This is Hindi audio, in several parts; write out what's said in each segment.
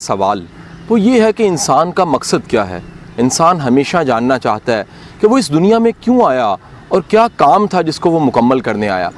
सवाल वो ये है कि इंसान का मकसद क्या है। इंसान हमेशा जानना चाहता है कि वो इस दुनिया में क्यों आया और क्या काम था जिसको वो मुकम्मल करने आया।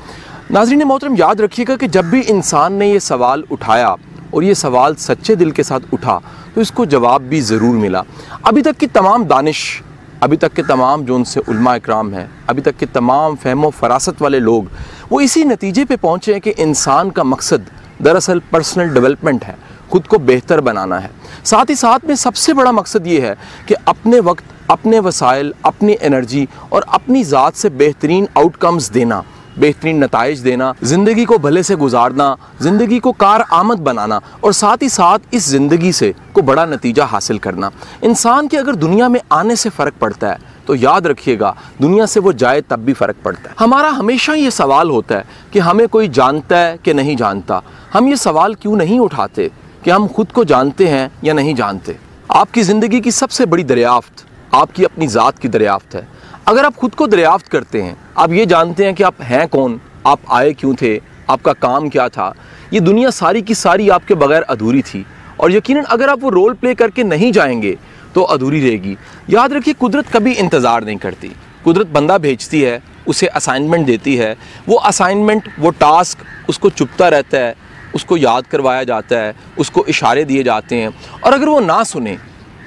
नाज़रीन मोहतरम, याद रखिएगा कि जब भी इंसान ने ये सवाल उठाया और ये सवाल सच्चे दिल के साथ उठा तो इसको जवाब भी ज़रूर मिला। अभी तक की तमाम दानिश, अभी तक के तमाम जो उनसे उलमा इकराम हैं, अभी तक के तमाम फ़हम फरासत वाले लोग वो इसी नतीजे पे पहुँचे हैं कि इंसान का मकसद दरअसल पर्सनल डेवलपमेंट है, ख़ुद को बेहतर बनाना है। साथ ही साथ में सबसे बड़ा मकसद ये है कि अपने वक्त, अपने वसाइल, अपनी एनर्जी और अपनी ज़ात से बेहतरीन आउटकम्स देना, बेहतरीन नताइज देना, ज़िंदगी को भले से गुजारना, ज़िंदगी को कार आमद बनाना और साथ ही साथ इस ज़िंदगी से को बड़ा नतीजा हासिल करना। इंसान के अगर दुनिया में आने से फ़र्क पड़ता है तो याद रखिएगा दुनिया से वो जाए तब भी फ़र्क पड़ता है। हमारा हमेशा ये सवाल होता है कि हमें कोई जानता है कि नहीं जानता। हम ये सवाल क्यों नहीं उठाते कि हम खुद को जानते हैं या नहीं जानते। आपकी ज़िंदगी की सबसे बड़ी दरियाफ्त आपकी अपनी ज़ात की दरियाफ्त है। अगर आप खुद को दरियाफ्त करते हैं, आप ये जानते हैं कि आप हैं कौन, आप आए क्यों थे, आपका काम क्या था, ये दुनिया सारी की सारी आपके बगैर अधूरी थी और यकीनन अगर आप वो रोल प्ले करके नहीं जाएंगे तो अधूरी रहेगी। याद रखिए कुदरत कभी इंतज़ार नहीं करती। कुदरत बंदा भेजती है, उसे असाइनमेंट देती है, वो असाइनमेंट, वो टास्क उसको चुपता रहता है, उसको याद करवाया जाता है, उसको इशारे दिए जाते हैं और अगर वो ना सुने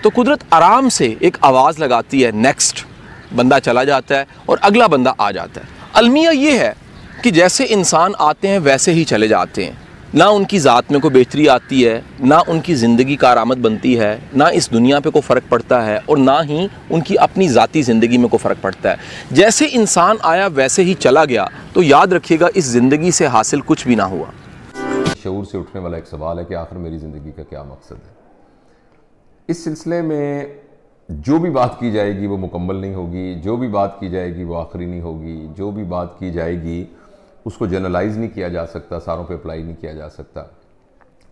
तो कुदरत आराम से एक आवाज़ लगाती है, नेक्स्ट। बंदा चला जाता है और अगला बंदा आ जाता है। अलमिया ये है कि जैसे इंसान आते हैं वैसे ही चले जाते हैं। ना उनकी ज़ात में कोई बेहतरी आती है, ना उनकी ज़िंदगी कारआमद बनती है, ना इस दुनिया पे कोई फ़र्क पड़ता है और ना ही उनकी अपनी ज़ाती ज़िंदगी में कोई फ़र्क पड़ता है। जैसे इंसान आया वैसे ही चला गया तो याद रखिएगा इस ज़िंदगी से हासिल कुछ भी ना हुआ। शऊर से उठने वाला एक सवाल है कि आखिर मेरी ज़िंदगी का क्या मकसद है। इस सिलसिले में जो भी बात की जाएगी वो मुकम्मल नहीं होगी, जो भी बात की जाएगी वो आखिरी नहीं होगी, जो भी बात की जाएगी उसको जनरलाइज नहीं किया जा सकता, सारों पे अप्लाई नहीं किया जा सकता।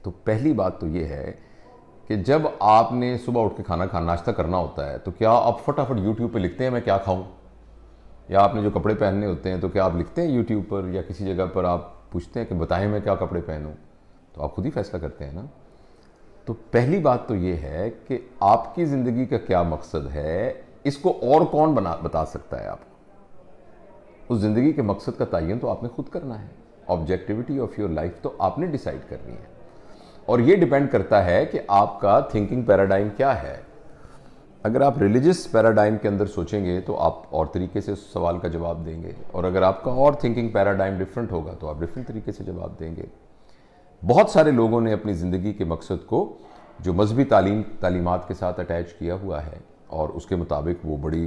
तो पहली बात तो ये है कि जब आपने सुबह उठ के खाना नाश्ता करना होता है तो क्या आप फटाफट यूट्यूब पे लिखते हैं मैं क्या खाऊं, या आपने जो कपड़े पहनने होते हैं तो क्या आप लिखते हैं यूट्यूब पर या किसी जगह पर आप पूछते हैं कि बताएं मैं क्या कपड़े पहनूं? तो आप खुद ही फैसला करते हैं ना। तो पहली बात तो ये है कि आपकी ज़िंदगी का क्या मकसद है, इसको और कौन बता सकता है आपको। उस ज़िंदगी के मकसद का तयन तो आपने खुद करना है। ऑब्जेक्टिविटी ऑफ योर लाइफ तो आपने डिसाइड करनी है और ये डिपेंड करता है कि आपका थिंकिंग पैराडाइम क्या है। अगर आप रिलीजियस पैराडाइम के अंदर सोचेंगे तो आप और तरीके से उस सवाल का जवाब देंगे और अगर आपका और थिंकिंग पैराडाइम डिफरेंट होगा तो आप डिफरेंट तरीके से जवाब देंगे। बहुत सारे लोगों ने अपनी ज़िंदगी के मकसद को जो मजहबी तालीमात के साथ अटैच किया हुआ है और उसके मुताबिक वो बड़ी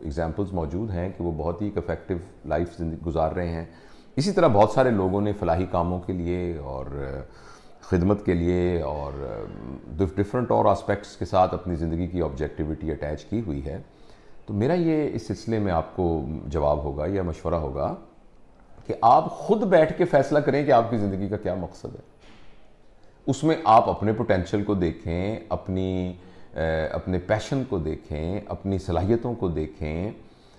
एग्जाम्पल्स मौजूद हैं कि वो बहुत ही एक इफेक्टिव लाइफ गुजार रहे हैं। इसी तरह बहुत सारे लोगों ने फलाही कामों के लिए और ख़िदमत के लिए और डिफरेंट और एस्पेक्ट्स के साथ अपनी ज़िंदगी की ऑब्जेक्टिविटी अटैच की हुई है। तो मेरा ये इस सिलसिले में आपको जवाब होगा या मशवरा होगा कि आप खुद बैठ के फैसला करें कि आपकी ज़िंदगी का क्या मकसद है। उसमें आप अपने पोटेंशियल को देखें, अपने पैशन को देखें, अपनी सलाहियतों को देखें,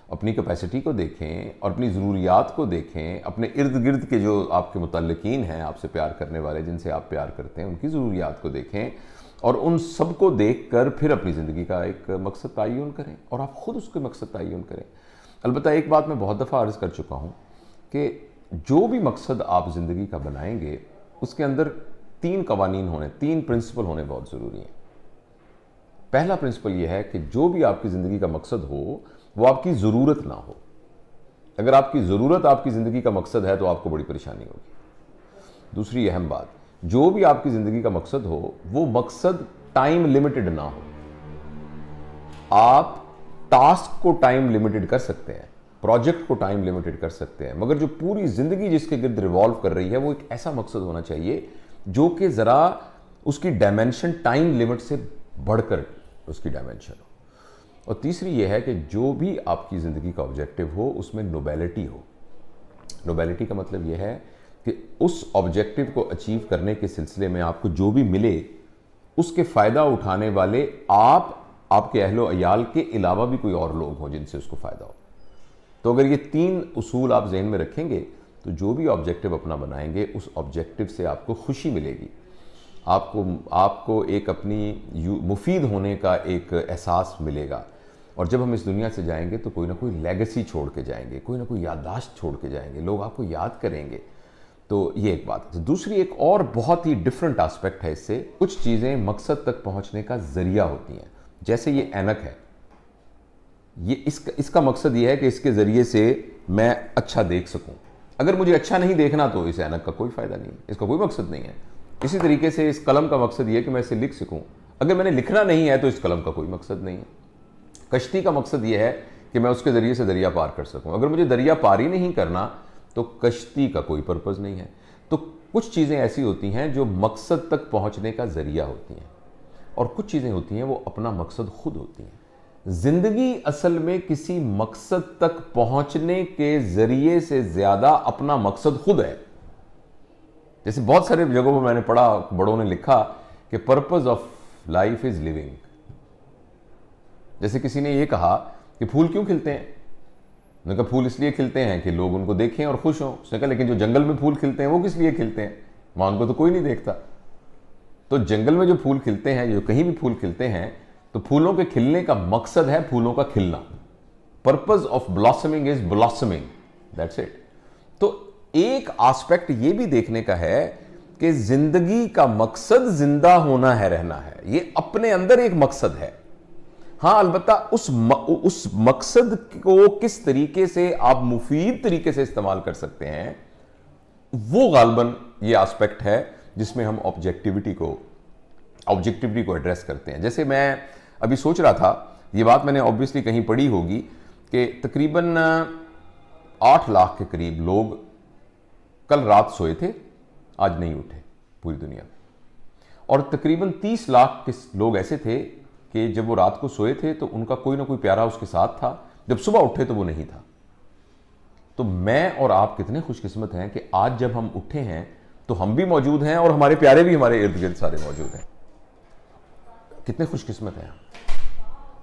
अपनी कैपेसिटी को देखें और अपनी ज़रूरियात को देखें। अपने इर्द गिर्द के जो आपके मुतल्लिकीन हैं, आपसे प्यार करने वाले, जिनसे आप प्यार करते हैं, उनकी ज़रूरियात को देखें और उन सब को देख कर फिर अपनी ज़िंदगी का एक मकसद तयन करें और आप ख़ुद उसके मकसद तयन करें। अलबत्ता एक बात मैं बहुत दफ़ा अर्ज़ कर चुका हूँ कि जो भी मकसद आप ज़िंदगी का बनाएंगे उसके अंदर तीन प्रिंसिपल होने बहुत ज़रूरी हैं। पहला प्रिंसिपल यह है कि जो भी आपकी ज़िंदगी का मकसद हो वो आपकी ज़रूरत ना हो। अगर आपकी ज़रूरत आपकी ज़िंदगी का मकसद है तो आपको बड़ी परेशानी होगी। दूसरी अहम बात, जो भी आपकी ज़िंदगी का मकसद हो वो मकसद टाइम लिमिटेड ना हो। आप टास्क को टाइम लिमिटेड कर सकते हैं, प्रोजेक्ट को टाइम लिमिटेड कर सकते हैं, मगर जो पूरी ज़िंदगी जिसके गिर्द रिवॉल्व कर रही है वो एक ऐसा मकसद होना चाहिए जो कि ज़रा उसकी डायमेंशन टाइम लिमिट से बढ़कर उसकी डायमेंशन हो। और तीसरी ये है कि जो भी आपकी ज़िंदगी का ऑब्जेक्टिव हो उसमें नोबेलिटी हो। नोबेलिटी का मतलब यह है कि उस ऑब्जेक्टिव को अचीव करने के सिलसिले में आपको जो भी मिले उसके फ़ायदा उठाने वाले आपके अहलो अयाल के अलावा भी कोई और लोग हों जिनसे उसको फ़ायदा हो। तो अगर ये तीन उसूल आप जहन में रखेंगे तो जो भी ऑब्जेक्टिव अपना बनाएंगे उस ऑब्जेक्टिव से आपको खुशी मिलेगी। आपको एक अपनी मुफीद होने का एक एहसास मिलेगा। और जब हम इस दुनिया से जाएंगे तो कोई ना कोई लेगेसी छोड़ के जाएंगे, कोई ना कोई याददाश्त छोड़ के जाएंगे, लोग आपको याद करेंगे। तो ये एक बात है। दूसरी एक और बहुत ही डिफरेंट एस्पेक्ट है इससे, कुछ चीज़ें मकसद तक पहुंचने का जरिया होती हैं। जैसे ये ऐनक है, ये इसका मकसद ये है कि इसके ज़रिए से मैं अच्छा देख सकूं। अगर मुझे अच्छा नहीं देखना तो इस ऐनक का कोई फ़ायदा नहीं है, इसका कोई मकसद नहीं है। इसी तरीके से इस कलम का मकसद ये है कि मैं इसे लिख सकूं। अगर मैंने लिखना नहीं है तो इस कलम का कोई मकसद नहीं है। कश्ती का मकसद ये है कि मैं उसके ज़रिए से दरिया पार कर सकूं। अगर मुझे दरिया पार ही नहीं करना तो कश्ती का कोई पर्पज़ नहीं है। तो कुछ चीज़ें ऐसी होती हैं जो मकसद तक पहुंचने का ज़रिया होती हैं, और कुछ चीज़ें होती हैं वो अपना मकसद खुद होती हैं। जिंदगी असल में किसी मकसद तक पहुंचने के ज़रिए से ज़्यादा अपना मकसद खुद है। जैसे बहुत सारे जगहों पर मैंने पढ़ा, बड़ों ने लिखा कि purpose of life is living. जैसे किसी ने ये कहा कि फूल क्यों खिलते हैं? उसने कहा फूल इसलिए खिलते हैं कि लोग उनको देखें और खुश हों। उसने कहा लेकिन जो जंगल में फूल खिलते हैं वो किस लिए खिलते हैं? वहां उनको तो कोई नहीं देखता। तो जंगल में जो फूल खिलते हैं, जो कहीं भी फूल खिलते हैं, तो फूलों के खिलने का मकसद है फूलों का खिलना। Purpose of blossoming is blossoming, that's it. तो एक एस्पेक्ट ये भी देखने का है कि जिंदगी का मकसद जिंदा होना है, रहना है। ये अपने अंदर एक मकसद है। हाँ, अलबत्ता उस मकसद को किस तरीके से आप मुफीद तरीके से इस्तेमाल कर सकते हैं, वो गालबन ये एस्पेक्ट है जिसमें हम ऑब्जेक्टिविटी को एड्रेस करते हैं। जैसे मैं अभी सोच रहा था, ये बात मैंने ऑब्वियसली कहीं पढ़ी होगी कि तकरीबन 8 लाख के करीब लोग कल रात सोए थे, आज नहीं उठे पूरी दुनिया। और तकरीबन 30 लाख के लोग ऐसे थे कि जब वो रात को सोए थे तो उनका कोई ना कोई प्यारा उसके साथ था, जब सुबह उठे तो वो नहीं था। तो मैं और आप कितने खुशकिस्मत हैं कि आज जब हम उठे हैं तो हम भी मौजूद हैं और हमारे प्यारे भी हमारे इर्द गिर्द सारे मौजूद हैं। कितने खुशकिस्मत हैं।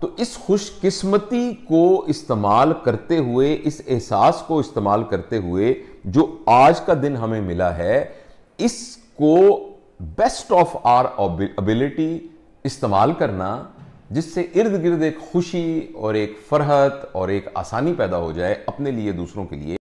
तो इस खुशकिस्मती को इस्तेमाल करते हुए, इस एहसास को इस्तेमाल करते हुए जो आज का दिन हमें मिला है, इसको बेस्ट ऑफ आवर एबिलिटी इस्तेमाल करना, जिससे इर्द गिर्द एक खुशी और एक फरहत और एक आसानी पैदा हो जाए अपने लिए, दूसरों के लिए।